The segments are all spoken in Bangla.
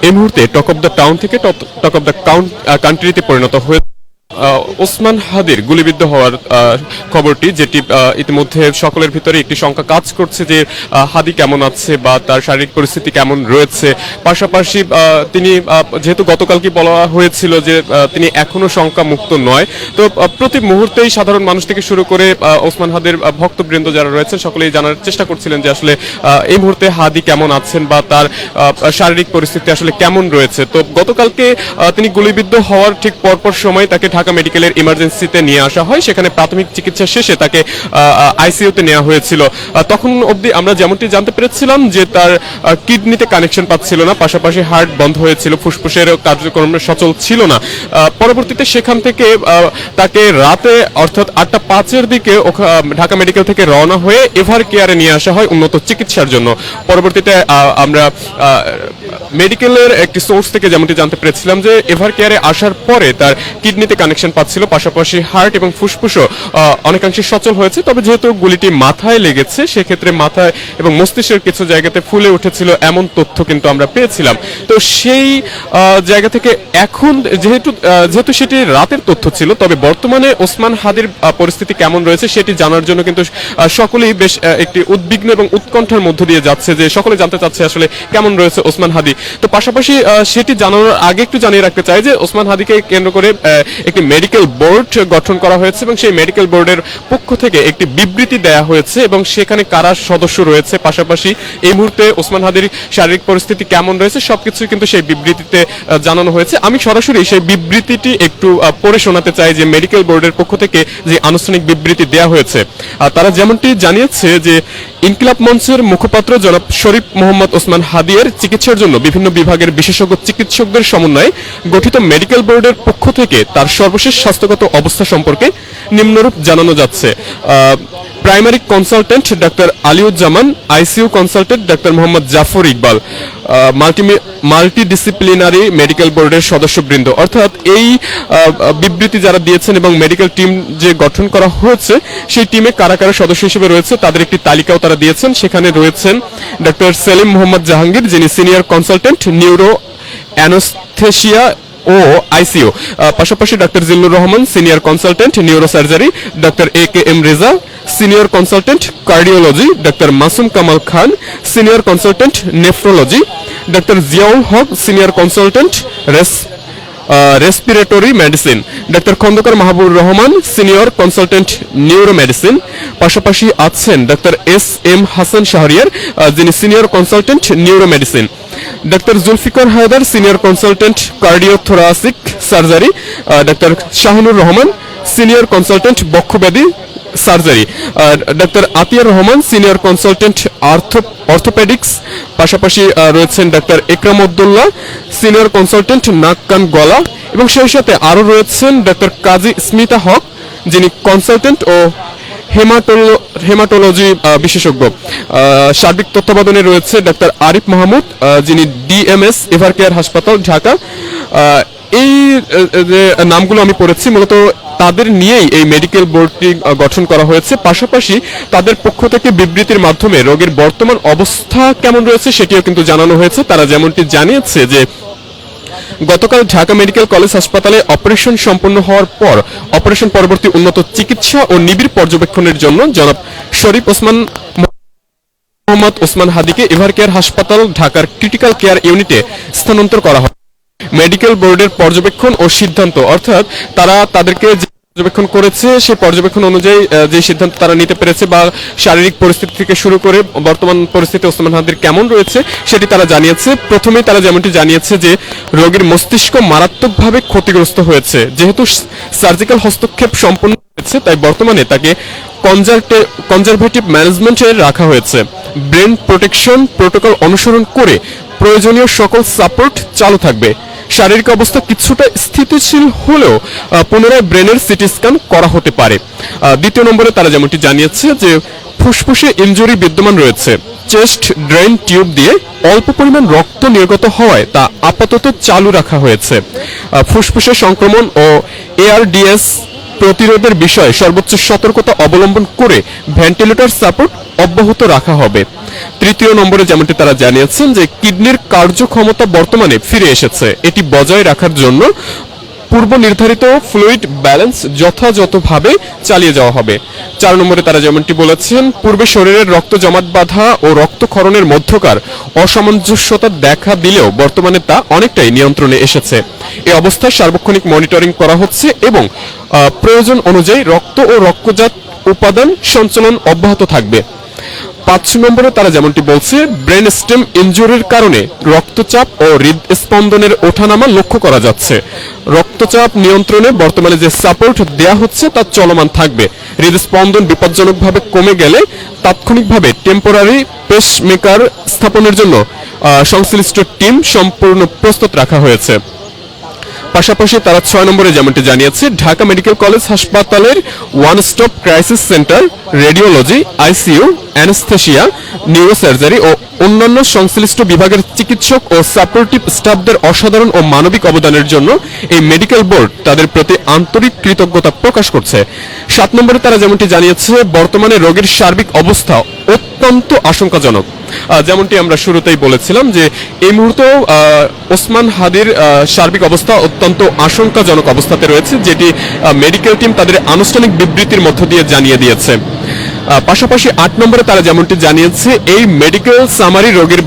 এই মুহূর্তে টক অফ দ্য টাউন থেকে টক অফ দ্য কান্ট্রিতে পরিণত হয়ে ওসমান হাদির গুলিবিদ্ধ হওয়ার খবরটি, যেটি ইতিমধ্যে সকলের ভিতরে একটি শঙ্কা কাজ করছে যে হাদি কেমন আছে বা তার শারীরিক পরিস্থিতি কেমন রয়েছে। পাশাপাশি তিনি যেহেতু গতকালকে বলা হয়েছিল যে তিনি এখনো শঙ্কা মুক্ত নয়, তো প্রতি মুহূর্তেই সাধারণ মানুষ থেকে শুরু করে ওসমান হাদির ভক্তবৃন্দ যারা রয়েছেন সকলেই জানার চেষ্টা করছিলেন যে আসলে এই মুহূর্তে হাদি কেমন আছেন বা তার শারীরিক পরিস্থিতি আসলে কেমন রয়েছে। তো গতকালকে তিনি গুলিবিদ্ধ হওয়ার ঠিক পরপর সময় তাকে ঢাকা মেডিকেলের ইমার্জেন্সিতে নিয়ে আসা হয়। সেখানে প্রাথমিক চিকিৎসা শেষে তাকে আইসিইউতে নেওয়া হয়েছিল। তখন অবধি আমরা যেমনটি জানতে পেরেছিলাম যে তার কিডনিতে কানেকশন পাচ্ছিল না, পাশাপাশি হার্ট বন্ধ হয়েছিল, ফুসফুসের কার্যক্রম সচল ছিল না। পরবর্তীতে সেখান থেকে তাকে রাতে অর্থাৎ 8:05 দিকে ঢাকা মেডিকেল থেকে রওনা হয়ে এভার কেয়ারে নিয়ে আসা হয় উন্নত চিকিৎসার জন্য। পরবর্তীতে আমরা মেডিকেলের একটি সোর্স থেকে যেমনটি জানতে পেরেছিলাম যে এভার কেয়ারে আসার পরে তার কিডনিতে কানেকশন পাচ্ছিল, পাশাপাশি হার্ট এবং ফুসফুসও অনেকাংশে সচল হয়েছে। তবে যেহেতু গুলিটি মাথায় লেগেছে সেক্ষেত্রে মাথায় এবং মস্তিষ্কের কিছু জায়গাতে ফুলে উঠেছিল এমন তথ্য কিন্তু আমরা পেয়েছিলাম। তো সেই জায়গা থেকে এখন যেহেতু সেটি রাতের তথ্য ছিল, তবে বর্তমানে ওসমান হাদির পরিস্থিতি কেমন রয়েছে সেটি জানার জন্য কিন্তু সকলেই বেশ একটি উদ্বিগ্ন এবং উৎকণ্ঠার মধ্য দিয়ে যাচ্ছে, যে সকলে জানতে চাচ্ছে আসলে কেমন রয়েছে ওসমান হাদি। তো পাশাপাশি সেটি জানানোর আগে একটু জানিয়ে রাখতে চাই যে ওসমান হাদিকে কেন্দ্র করে একটি মেডিকেল বোর্ড গঠন করা হয়েছে এবং সেই মেডিকেল বোর্ডের পক্ষ থেকে একটি বিবৃতি দেয়া হয়েছে এবং সেখানে কারা সদস্য রয়েছে, পাশাপাশি এই মুহূর্তে ওসমান হাদির শারীরিক পরিস্থিতি কেমন রয়েছে সবকিছু কিন্তু সেই বিবৃতিতে জানানো হয়েছে। আমি সরাসরি সেই বিবৃতিটি একটু পড়ে শোনাতে চাই যে মেডিকেল বোর্ডের পক্ষ থেকে যে আনুষ্ঠানিক বিবৃতি দেয়া হয়েছে। তারা যেমনটি জানিয়েছে যে ইনকিলাব মঞ্চের মুখপাত্র জনাব শরীফ মোহাম্মদ ওসমান হাদিয়ের চিকিৎসার জন্য বিভিন্ন বিভাগের বিশেষজ্ঞ চিকিৎসকদের সমন্বয়ে গঠিত মেডিকেল বোর্ডের পক্ষ থেকে তার সর্বশেষ স্বাস্থ্যগত অবস্থা সম্পর্কে নিম্নরূপ জানানো যাচ্ছে। Primary consultant doctor Aliuzzaman, ICU consultant doctor Mohammad Jafar Iqbal, multidisciplinary medical বোর্ডের সদস্যবৃন্দ, অর্থাৎ এই বিবৃতি যারা দিয়েছেন এবং মেডিকেল টিম যে গঠন করা হয়েছে সেই টিমে কারা কারা সদস্য হিসেবে রয়েছে তাদের একটি তালিকাও তারা দিয়েছেন। সেখানে রয়েছেন ডক্টর সেলিম মোহাম্মদ জাহাঙ্গীর, যিনি সিনিয়র কনসালটেন্ট নিউরো অ্যানোস্থেশিয়া ও আইসিইউ, পাশাপাশি doctor Zillur Rahman, senior consultant neuro surgery, doctor AKM. Reza, senior consultant cardiology, doctor Masum Kamal Khan, senior consultant nephrology, doctor Ziaul Haque, senior consultant respiratory medicine, doctor Khandaker Mahbub Rahman, senior consultant neuro medicine, পাশাপাশি আছেন ডক্টর এস.এম. হাসান শাহরিয়ার, যিনি senior consultant neuro medicine, doctor Zulfiqar Haider, senior consultant cardiothoracic surgery, doctor Shahinur Rahman, senior consultant বক্ষব্যাধি surgery, doctor Atiar Rahman, senior consultant orthopaedics, পাশাপাশি রয়েছেন doctor Ekram Uddoula, senior consultant নাক কান গলা, এবং সেই সাথে আরও রয়েছেন ডক্টর কাজী স্মিতা হক, যিনি কনসালটেন্ট ও হেমাটোলজি বিশেষজ্ঞ। সার্বিক তত্ত্বাবধানে রয়েছে ডক্টর আরিফ মাহমুদ, যিনি ডিএমএস এভার কেয়ার হাসপাতাল ঢাকা। এই যে নামগুলো আমি পড়েছি মূলত তাদের নিয়েই এই মেডিকেল বোর্ডটি গঠন করা হয়েছে। পাশাপাশি তাদের পক্ষ থেকে বিবৃতির মাধ্যমে রোগীর বর্তমান অবস্থা কেমন রয়েছে সেটিও কিন্তু জানানো হয়েছে। তারা যেমনটি জানিয়েছে যে গতকাল ঢাকা মেডিকেল কলেজ হাসপাতালে অপারেশন সম্পন্ন হওয়ার পর অপারেশন পরবর্তী উন্নত চিকিৎসা ও নিবিড় পর্যবেক্ষণের জন্য জনাব শরীফ মোহাম্মদ ওসমান হাদিকে এভার কেয়ার হাসপাতাল ঢাকার ক্রিটিক্যাল কেয়ার ইউনিটে স্থানান্তর করা হয়। মেডিকেল বোর্ডের পর্যবেক্ষণ ও সিদ্ধান্ত, অর্থাৎ তারা তাদেরকে পর্যবেক্ষণ করেছে সেই পর্যবেক্ষণ অনুযায়ী যে সিদ্ধান্ত তারা নিতে পেরেছে বা শারীরিক পরিস্থিতি থেকে শুরু করে বর্তমান পরিস্থিতি ওসমান হাদির কেমন রয়েছে সেটি তারা জানিয়েছে। প্রথমেই তারা যেমনটি জানিয়েছে যে রোগীর মস্তিষ্ক মারাত্মকভাবে ক্ষতিগ্রস্ত হয়েছে, যেহেতু সার্জিক্যাল হস্তক্ষেপ সম্পন্ন হয়েছে তাই বর্তমানে তাকে কনজারভেটিভ ম্যানেজমেন্টে রাখা হয়েছে। ব্রেন প্রোটেকশন প্রোটোকল অনুসরণ করে প্রয়োজনীয় সকল সাপোর্ট চালু থাকবে। শারীরিক অবস্থা কিছুটা স্থিতিশীল হলেও পুনরায় ব্রেনের সিটি স্ক্যান করা হতে পারে। দ্বিতীয় নম্বরে তারা যেমনটি জানিয়েছে যে ফুসফুসে ইনজুরি বিদ্যমান রয়েছে, চেস্ট ড্রেন টিউব দিয়ে অল্প পরিমাণ রক্ত নির্গত হওয়ায় তা আপাতত চালু রাখা হয়েছে। ফুসফুসে সংক্রমণ ও ARDS প্রতিরোধের বিষয়ে সর্বোচ্চ সতর্কতা অবলম্বন করে ভেন্টিলেটর সাপোর্ট অব্যাহত রাখা হবে। তৃতীয় নম্বরে যেমনটি তারা জানিয়েছেন যে কিডনির কার্যক্ষমতা বর্তমানে ফিরে এসেছে, এটি বজায় রাখার জন্য পূর্ব নির্ধারিত ফ্লুইড ব্যালেন্স যথাযথভাবে চালিয়ে যাওয়া হবে। 4 নম্বরে তারা যেমনটি বলেছেন, পূর্বে শরীরের রক্ত জমাট বাঁধা ও রক্তক্ষরণের মধ্যকার অসামঞ্জস্যতা দেখা দিলেও বর্তমানে তা অনেকটাই নিয়ন্ত্রণে এসেছে। এই অবস্থায় সার্বক্ষণিক মনিটরিং করা হচ্ছে এবং প্রয়োজন অনুযায়ী রক্ত ও রক্তজাত উপাদান সঞ্চালন অব্যাহত থাকবে। 5 নম্বরে তারা যেমনটি বলছে, ব্রেন স্টেম ইনজুরির কারণে রক্তচাপ ও হৃদস্পন্দনের ওঠানামা লক্ষ্য করা যাচ্ছে। রক্তচাপ নিয়ন্ত্রণে বর্তমানে যে সাপোর্ট দেয়া হচ্ছে তা চলমান থাকবে। হৃদস্পন্দন বিপজ্জনকভাবে কমে গেলে তাৎক্ষণিকভাবে টেম্পোরারি পেসমেকার স্থাপনের জন্য সংশ্লিষ্ট টিম সম্পূর্ণ প্রস্তুত রাখা হয়েছে। পাশাপাশি তারা 6 নম্বরে যেমনটি জানিয়েছে, ঢাকা মেডিকেল কলেজ হাসপাতালের one stop crisis centre, radiology, ICU, anaesthesia, neurosurgery ও অন্যান্য সংশ্লিষ্ট বিভাগের চিকিৎসক ও সাপোর্টিভ স্টাফদের অসাধারণ ও মানবিক অবদানের জন্য এই মেডিকেল বোর্ড তাদের প্রতি আন্তরিক কৃতজ্ঞতা প্রকাশ করছে। 7 নম্বরে তারা যেমনটি জানিয়েছে, বর্তমানে রোগীর সার্বিক অবস্থা অত্যন্ত আশঙ্কাজনক। যেমনটি আমরা শুরুতেই বলেছিলাম যে এই মুহূর্তে ওসমান হাদির সার্বিক অবস্থা অত্যন্ত আশঙ্কাজনক অবস্থাতে রয়েছে, যেটি মেডিকেল টিম তাদের আনুষ্ঠানিক বিবৃতির মধ্য দিয়ে জানিয়ে দিয়েছে। পাশাপাশি 8 নম্বরে তারা যেমনটি জানিয়েছে, এই মেডিকেল সামারি রোগীর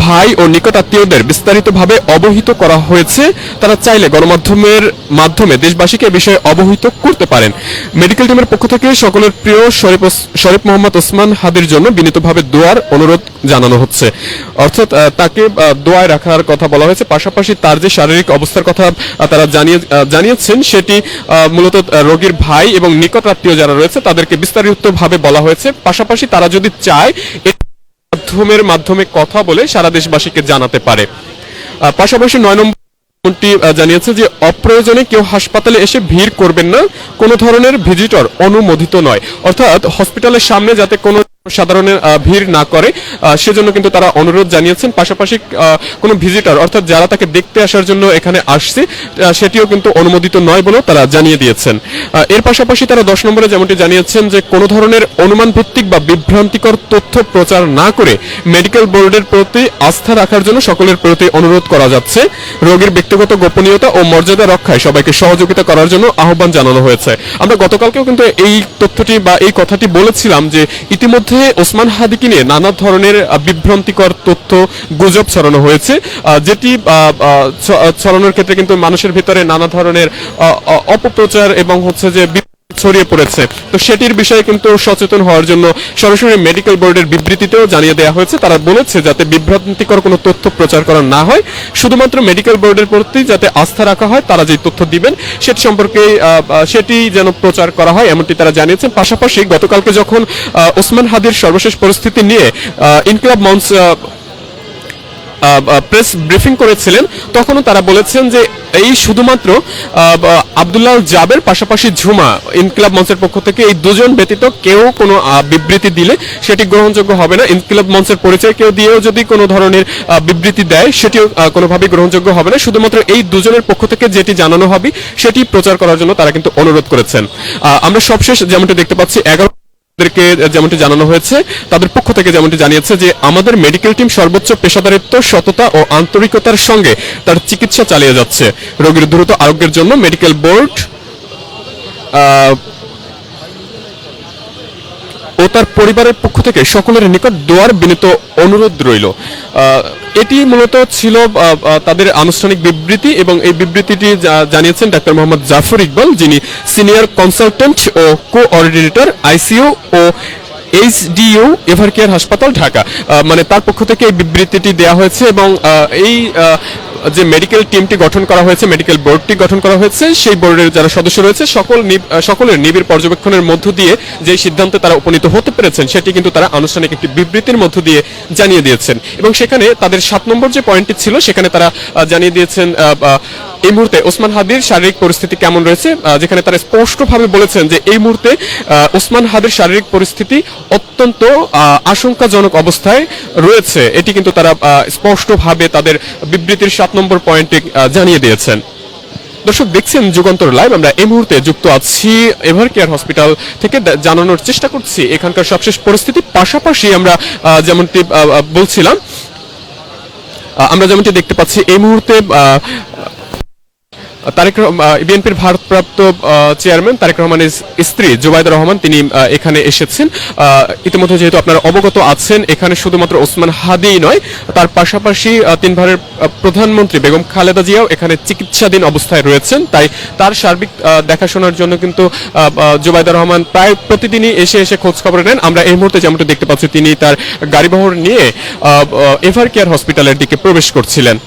ভাই ও নিকট আত্মীয়দের বিস্তারিতভাবে অবহিত করা হয়েছে। তারা চাইলে গণমাধ্যমের মাধ্যমে দেশবাসীকে এই বিষয়ে অবহিত করতে পারেন। মেডিকেল টিমের পক্ষ থেকে সকলের প্রিয় শরীফ মোহাম্মদ ওসমান হাদির জন্য বিনীতভাবে দোয়ার অনুরোধ জানানো হচ্ছে। অর্থাৎ তাকে দোয়ায় রাখার কথা বলা হয়েছে। পাশাপাশি তার যে শারীরিক অবস্থার কথা তারা জানিয়েছেন, সেটি মূলত রোগীর ভাই এবং নিকট আত্মীয় যারা রয়েছে তাদেরকে বিস্তারিতভাবে বলা হয়েছে। পাশাপাশি তারা যদি চায় মাধ্যমে কথা বলে সারা দেশবাসীকে জানাতে পারে। পাশাপাশি 9 নম্বরটি জানিয়েছে যে অপ্রয়োজনে কেউ হাসপাতালে এসে ভিড় করবেন না, কোনো ধরনের ভিজিটর অনুমোদিত নয়। অর্থাৎ হসপিটালের সামনে যাতে কোনো সাধারণের ভিড় না করে সেজন্য কিন্তু তারা অনুরোধ জানিয়েছেন। পাশাপাশি কোনো ভিজিটর অর্থাৎ যারা তাকে দেখতে আসার জন্য এখানে আসছে সেটিও কিন্তু অনুমোদিত নয় বলেও তারা জানিয়ে দিয়েছেন। এর পাশাপাশি তারা 10 নম্বরে যেমনটি জানিয়েছেন যে কোনো ধরনের অনুমান ভিত্তিক বা বিভ্রান্তিকর তথ্য প্রচার না করে মেডিকেল বোর্ডের প্রতি আস্থা রাখার জন্য সকলের প্রতি অনুরোধ করা যাচ্ছে। রোগীর ব্যক্তিগত গোপনীয়তা ও মর্যাদা রক্ষায় সবাইকে সহযোগিতা করার জন্য আহ্বান জানানো হয়েছে। আমরা গতকালকেও কিন্তু এই তথ্যটি বা এই কথাটি বলেছিলাম যে ইতিমধ্যে ওসমান হাদিকে নিয়ে নানা ধরনের বিভ্রান্তিকর তথ্য গুজব ছড়ানো হয়েছে, যেটি ছড়ানোর ক্ষেত্রে কিন্তু মানুষের ভিতরে নানা ধরনের অপপ্রচার এবং হচ্ছে যে ছড়িয়ে পড়েছে। তো সেটির বিষয়ে কিন্তু সচেতন হওয়ার জন্য সরাসরি মেডিকেল বোর্ডের বিবৃতিতেও জানিয়ে দেওয়া হয়েছে। তারা বলেছে যাতে বিভ্রান্তিকর কোনো তথ্য প্রচার করা না হয়, শুধুমাত্র মেডিকেল বোর্ডের প্রতি যাতে আস্থা রাখা হয়, তারা যে তথ্য দিবেন সেটি সম্পর্কে সেটি যেন প্রচার করা হয় এমনটি তারা জানিয়েছেন। পাশাপাশি গতকালকে যখন ওসমান হাদির সর্বশেষ পরিস্থিতি নিয়ে ইনকিলাব মঞ্চ প্রেস ব্রিফিং করেছিলেন, তখনও তারা বলেছেন যে এই শুধুমাত্র আব্দুল্লাহ জাবের পাশাপাশি ঝুমা ইনকিলাব মঞ্চের পক্ষ থেকে এই দুজন ব্যতীত কেউ কোনো বিবৃতি দিলে সেটি গ্রহণযোগ্য হবে না। ইনকিলাব মঞ্চের পরিচয় কেউ দিয়েও যদি কোনো ধরনের বিবৃতি দেয় সেটিও কোনোভাবেই গ্রহণযোগ্য হবে না। শুধুমাত্র এই দুজনের পক্ষ থেকে যেটি জানানো হবে সেটি প্রচার করার জন্য তারা কিন্তু অনুরোধ করেছেন। আমরা সবশেষ যেমনটি দেখতে পাচ্ছি 11 যেমনটি জানানো হয়েছে, তাদের পক্ষ থেকে যেমনটি জানিয়েছে যে আমাদের মেডিকেল টিম সর্বোচ্চ পেশাদারিত্ব, সততা ও আন্তরিকতার সঙ্গে তার চিকিৎসা চালিয়ে যাচ্ছে। রোগীর দ্রুত আরোগ্যের জন্য মেডিকেল বোর্ড ও তার পরিবারের পক্ষ থেকে সকলের নিকট দোয়ার বিনীত অনুরোধ রইল। এটি মূলত ছিল তাদের আনুষ্ঠানিক বিবৃতি এবং এই বিবৃতিটি জানিয়েছেন ডাক্তার মোহাম্মদ জাফর ইকবাল, যিনি সিনিয়র কনসালটেন্ট ও কোঅর্ডিনেটর, আইসিইউ ও এইচডিইউ এভারকেয়ার হাসপাতাল, ঢাকা। মানে তার পক্ষ থেকে এই বিবৃতিটি দেওয়া হয়েছে এবং এই যে মেডিকেল টিমটি গঠন করা হয়েছে, মেডিকেল বোর্ডটি গঠন করা হয়েছে, সেই বোর্ডের যারা সদস্য রয়েছে সকলের নিবিড় পর্যবেক্ষণের মধ্য দিয়ে যে সিদ্ধান্তে তারা উপনীত হতে পেরেছেন সেটি কিন্তু তারা আনুষ্ঠানিক একটি বিবৃতির মধ্য দিয়ে জানিয়ে দিয়েছেন। এবং সেখানে তাদের 7 নম্বর যে পয়েন্টটি ছিল সেখানে তারা জানিয়ে দিয়েছেন এই মুহূর্তে ওসমান হাদির শারীরিক পরিস্থিতি কেমন রয়েছে, যেখানে তারা স্পষ্টভাবে বলেছেন যে এই মুহূর্তে ওসমান হাদির শারীরিক পরিস্থিতি অত্যন্ত আশঙ্কাজনক অবস্থায় রয়েছে। এটি কিন্তু তারা স্পষ্টভাবে তাদের বিবৃতির 7 নম্বর পয়েন্টে জানিয়ে দিয়েছেন। দর্শক দেখছেন যুগান্তর লাইভ। আমরা এই মুহূর্তে যুক্ত আছি এভার কেয়ার হসপিটাল থেকে জানানোর চেষ্টা করছি এখানকার সবশেষ পরিস্থিতি। পাশাপাশি আমরা যেমনটি বলছিলাম, আমরা যেমনটি দেখতে পাচ্ছি এই মুহূর্তে বিএনপির ভারপ্রাপ্ত চেয়ারম্যান তারেক রহমানের স্ত্রী জুবাইদা রহমান তিনি এখানে এসেছেন। ইতিমধ্যে যেহেতু আপনারা অবগত আছেন, এখানে শুধুমাত্র ওসমান হাদিই নয়, তার পাশাপাশি তিনবারের প্রধানমন্ত্রী বেগম খালেদা জিয়াও এখানে চিকিৎসাধীন অবস্থায় রয়েছেন। তাই তার সার্বিক দেখাশোনার জন্য কিন্তু জুবাইদা রহমান প্রায় প্রতিদিনই এসে এসে খোঁজ খবর নেন। আমরা এই মুহূর্তে যেমনটা দেখতে পাচ্ছি তিনি তার গাড়িবহর নিয়ে এভার কেয়ার হসপিটালের দিকে প্রবেশ করছিলেন।